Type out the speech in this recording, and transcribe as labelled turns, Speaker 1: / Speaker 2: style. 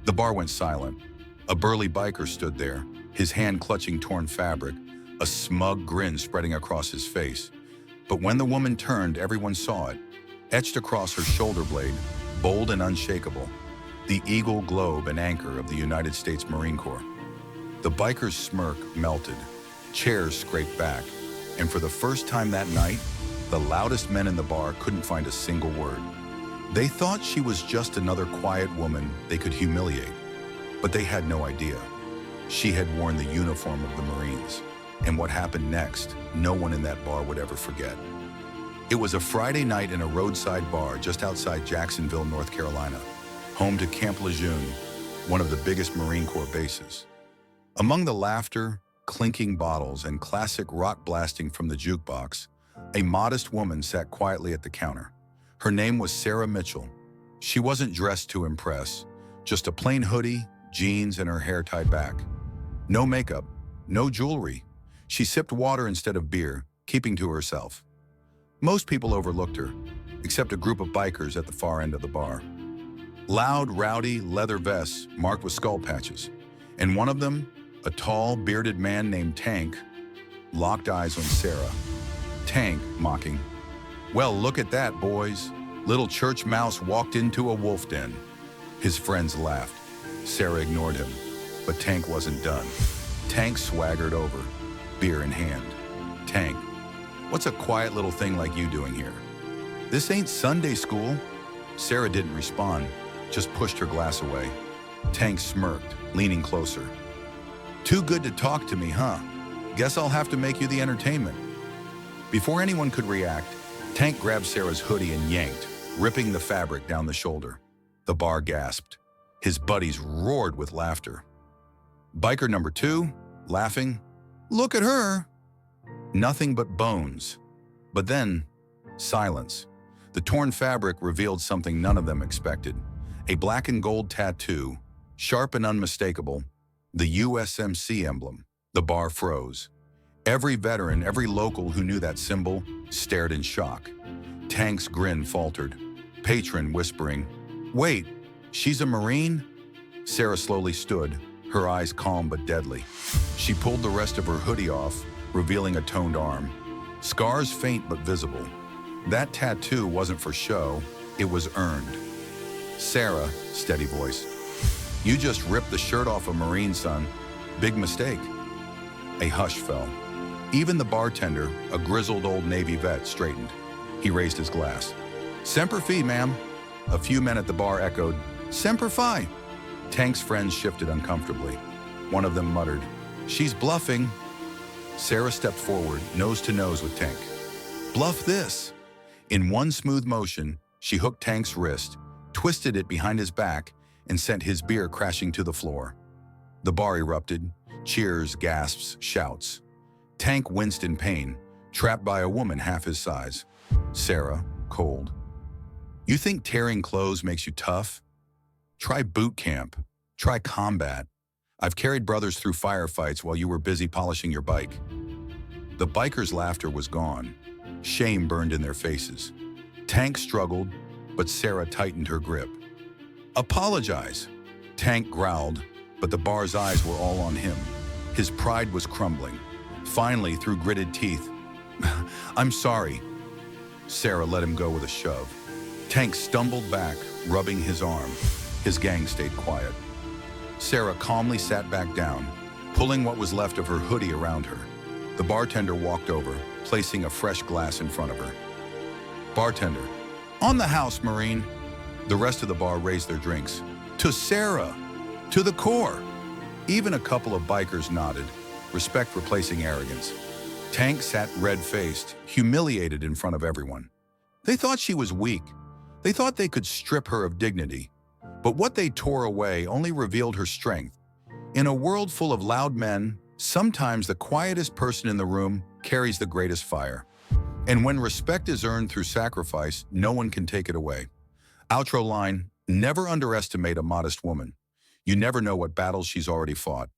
Speaker 1: The bar went silent. A burly biker stood there, his hand clutching torn fabric, a smug grin spreading across his face. But when the woman turned, everyone saw it. Etched across her shoulder blade, bold and unshakable, the eagle, globe, and anchor of the United States Marine Corps. The biker's smirk melted, chairs scraped back, and for the first time that night, the loudest men in the bar couldn't find a single word. They thought she was just another quiet woman they could humiliate, but they had no idea. She had worn the uniform of the Marines, and what happened next, no one in that bar would ever forget. It was a Friday night in a roadside bar just outside Jacksonville, North Carolina, home to Camp Lejeune, one of the biggest Marine Corps bases. Among the laughter, clinking bottles, and classic rock blasting from the jukebox, a modest woman sat quietly at the counter. Her name was Sarah Mitchell. She wasn't dressed to impress, just a plain hoodie, jeans, and her hair tied back. No makeup, no jewelry. She sipped water instead of beer, keeping to herself. Most people overlooked her, except a group of bikers at the far end of the bar. Loud, rowdy leather vests marked with skull patches, and one of them, a tall, bearded man named Tank, locked eyes on Sarah. Tank, mocking, "Well, look at that, boys. Little church mouse walked into a wolf den." His friends laughed. Sarah ignored him, but Tank wasn't done. Tank swaggered over, beer in hand. "Tank, what's a quiet little thing like you doing here? This ain't Sunday school." Sarah didn't respond, just pushed her glass away. Tank smirked, leaning closer. "Too good to talk to me, huh? Guess I'll have to make you the entertainment." Before anyone could react, Tank grabbed Sarah's hoodie and yanked, ripping the fabric down the shoulder. The bar gasped. His buddies roared with laughter. Biker number 2, laughing, "Look at her." Nothing but bones. But then, silence. The torn fabric revealed something none of them expected. A black and gold tattoo, sharp and unmistakable, the USMC emblem. The bar froze. Every veteran, every local who knew that symbol, stared in shock. Tank's grin faltered, patron whispering, "Wait, she's a Marine?" Sarah slowly stood, her eyes calm but deadly. She pulled the rest of her hoodie off, revealing a toned arm. Scars faint but visible. That tattoo wasn't for show, it was earned. "Sarah," steady voice, "you just ripped the shirt off a Marine, son. Big mistake." A hush fell. Even the bartender, a grizzled old Navy vet, straightened. He raised his glass. "Semper Fi, ma'am." A few men at the bar echoed, "Semper Fi." Tank's friends shifted uncomfortably. One of them muttered, "She's bluffing." Sarah stepped forward, nose to nose with Tank. "Bluff this." In one smooth motion, she hooked Tank's wrist, twisted it behind his back, and sent his beer crashing to the floor. The bar erupted, cheers, gasps, shouts. Tank winced in pain, trapped by a woman half his size. Sarah, cold. "You think tearing clothes makes you tough? Try boot camp. Try combat. I've carried brothers through firefights while you were busy polishing your bike." The bikers' laughter was gone. Shame burned in their faces. Tank struggled, but Sarah tightened her grip. "Apologize." Tank growled, but the bar's eyes were all on him. His pride was crumbling. Finally, through gritted teeth, "I'm sorry." Sarah let him go with a shove. Tank stumbled back, rubbing his arm. His gang stayed quiet. Sarah calmly sat back down, pulling what was left of her hoodie around her. The bartender walked over, placing a fresh glass in front of her. "Bartender, on the house, Marine." The rest of the bar raised their drinks. "To Sarah! To the Corps!" Even a couple of bikers nodded, respect replacing arrogance. Tank sat red-faced, humiliated in front of everyone. They thought she was weak. They thought they could strip her of dignity. But what they tore away only revealed her strength. In a world full of loud men, sometimes the quietest person in the room carries the greatest fire. And when respect is earned through sacrifice, no one can take it away. Outro line, never underestimate a modest woman. You never know what battles she's already fought.